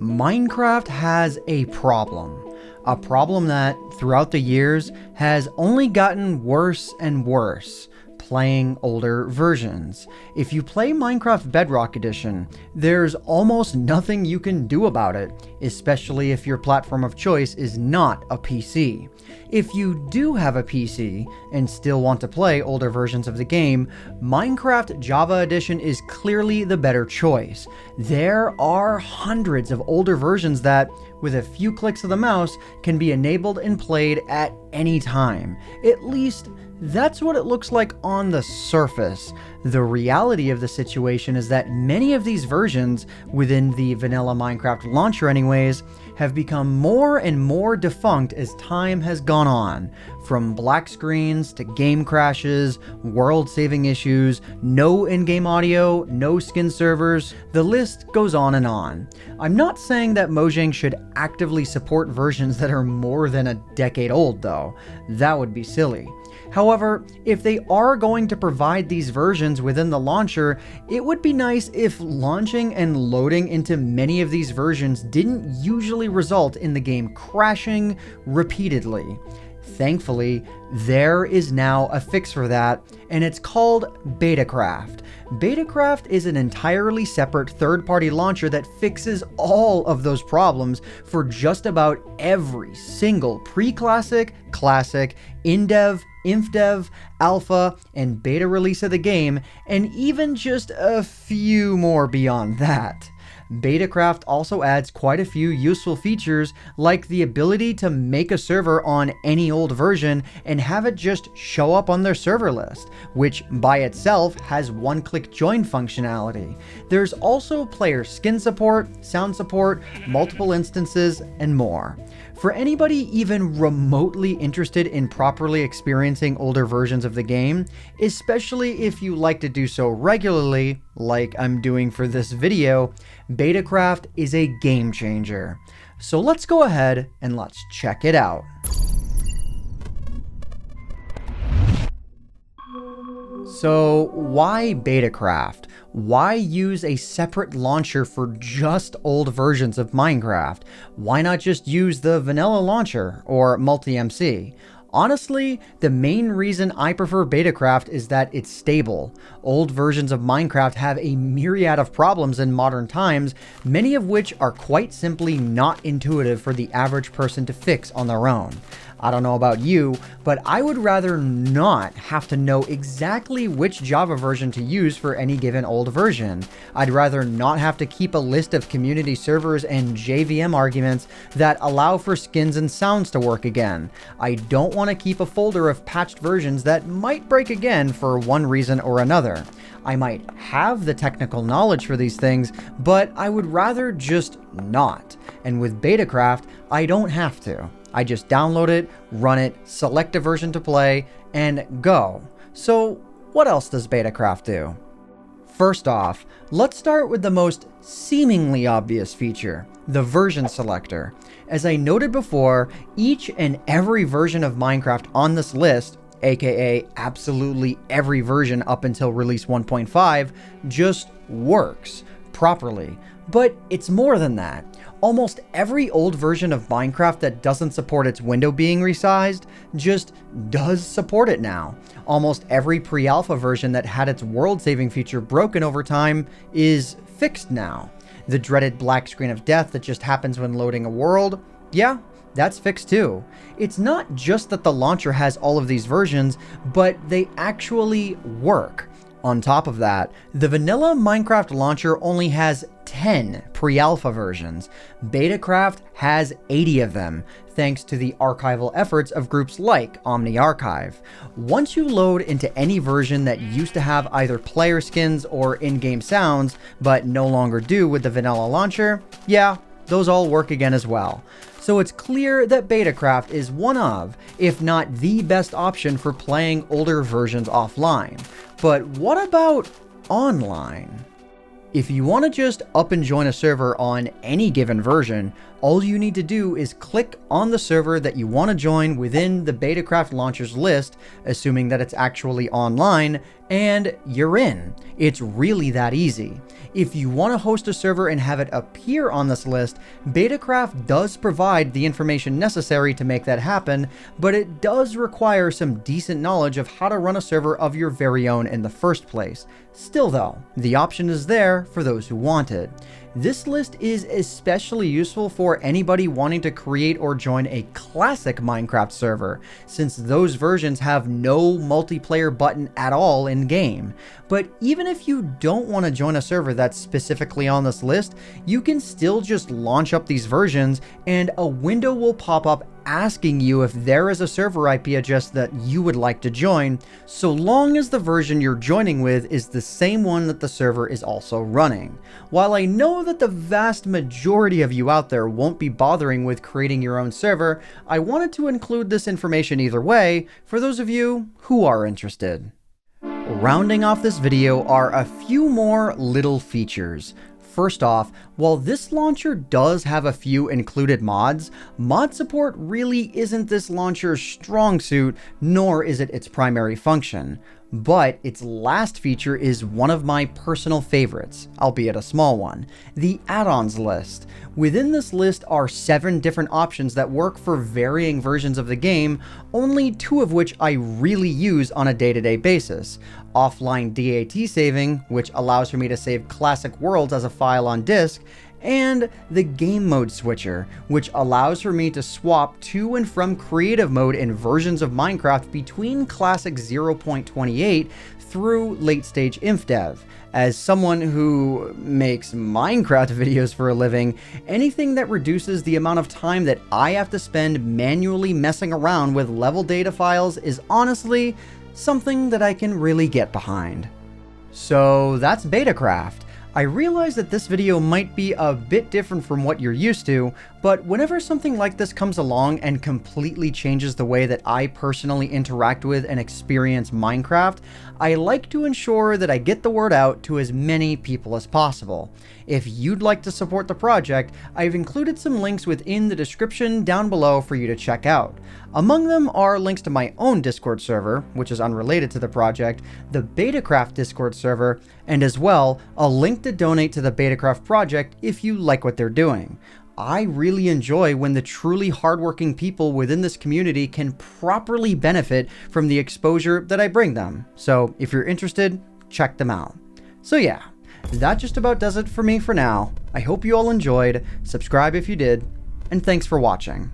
Minecraft has a problem. A problem that, throughout the years, has only gotten worse and worse. Playing older versions. If you play Minecraft Bedrock Edition, there's almost nothing you can do about it, especially if your platform of choice is not a PC. If you do have a PC and still want to play older versions of the game, Minecraft Java Edition is clearly the better choice. There are hundreds of older versions that, with a few clicks of the mouse, can be enabled and played at any time. At least, that's what it looks like on the surface. The reality of the situation is that many of these versions, within the vanilla Minecraft launcher anyways, have become more and more defunct as time has gone on. From black screens to game crashes, world-saving issues, no in-game audio, no skin servers, the list goes on and on. I'm not saying that Mojang should actively support versions that are more than a decade old though. That would be silly. However, if they are going to provide these versions within the launcher, it would be nice if launching and loading into many of these versions didn't usually result in the game crashing repeatedly. Thankfully, there is now a fix for that, and it's called BetaCraft. BetaCraft is an entirely separate third-party launcher that fixes all of those problems for just about every single pre-classic, classic, in-dev, inf-dev, alpha, and beta release of the game, and even just a few more beyond that. BetaCraft also adds quite a few useful features, like the ability to make a server on any old version and have it just show up on their server list, which by itself has one-click join functionality. There's also player skin support, sound support, multiple instances, and more. For anybody even remotely interested in properly experiencing older versions of the game, especially if you like to do so regularly, like I'm doing for this video, BetaCraft is a game changer. So let's go ahead and let's check it out. So why BetaCraft? Why use a separate launcher for just old versions of Minecraft? Why not just use the vanilla launcher or multi-MC? Honestly, the main reason I prefer BetaCraft is that it's stable. Old versions of Minecraft have a myriad of problems in modern times, many of which are quite simply not intuitive for the average person to fix on their own. I don't know about you, but I would rather not have to know exactly which Java version to use for any given old version. I'd rather not have to keep a list of community servers and JVM arguments that allow for skins and sounds to work again. I don't want to keep a folder of patched versions that might break again for one reason or another. I might have the technical knowledge for these things, but I would rather just not. And with BetaCraft, I don't have to. I just download it, run it, select a version to play, and go. So what else does BetaCraft do? First off, let's start with the most seemingly obvious feature, the version selector. As I noted before, each and every version of Minecraft on this list, aka absolutely every version up until release 1.5, just works properly. But it's more than that. Almost every old version of Minecraft that doesn't support its window being resized just does support it now. Almost every pre-alpha version that had its world-saving feature broken over time is fixed now. The dreaded black screen of death that just happens when loading a world, yeah, that's fixed too. It's not just that the launcher has all of these versions, but they actually work. On top of that, the vanilla Minecraft launcher only has 10 pre-alpha versions. BetaCraft has 80 of them, thanks to the archival efforts of groups like OmniArchive. Once you load into any version that used to have either player skins or in-game sounds, but no longer do with the vanilla launcher, yeah, those all work again as well. So it's clear that BetaCraft is one of, if not the best option for playing older versions offline. But what about online? If you want to just up and join a server on any given version, all you need to do is click on the server that you want to join within the BetaCraft launchers list, assuming that it's actually online, and you're in. It's really that easy. If you want to host a server and have it appear on this list, BetaCraft does provide the information necessary to make that happen, but it does require some decent knowledge of how to run a server of your very own in the first place. Still though, the option is there for those who want it. This list is especially useful for anybody wanting to create or join a classic Minecraft server, since those versions have no multiplayer button at all in game. But even if you don't want to join a server that's specifically on this list, you can still just launch up these versions and a window will pop up asking you if there is a server IP address that you would like to join, so long as the version you're joining with is the same one that the server is also running. While I know that the vast majority of you out there won't be bothering with creating your own server, I wanted to include this information either way for those of you who are interested. Rounding off this video are a few more little features. First off, while this launcher does have a few included mods, mod support really isn't this launcher's strong suit, nor is it its primary function. But its last feature is one of my personal favorites, albeit a small one, the add-ons list. Within this list are 7 different options that work for varying versions of the game, only 2 of which I really use on a day-to-day basis. Offline DAT saving, which allows for me to save classic worlds as a file on disk, and the game mode switcher, which allows for me to swap to and from creative mode in versions of Minecraft between classic 0.28 through late stage InfDev. As someone who makes Minecraft videos for a living, anything that reduces the amount of time that I have to spend manually messing around with level data files is honestly something that I can really get behind. So that's BetaCraft. I realize that this video might be a bit different from what you're used to, but whenever something like this comes along and completely changes the way that I personally interact with and experience Minecraft, I like to ensure that I get the word out to as many people as possible. If you'd like to support the project, I've included some links within the description down below for you to check out. Among them are links to my own Discord server, which is unrelated to the project, the BetaCraft Discord server, and as well, a link to donate to the BetaCraft project if you like what they're doing. I really enjoy when the truly hardworking people within this community can properly benefit from the exposure that I bring them. So if you're interested, check them out. So yeah, that just about does it for me for now. I hope you all enjoyed, subscribe if you did, and thanks for watching.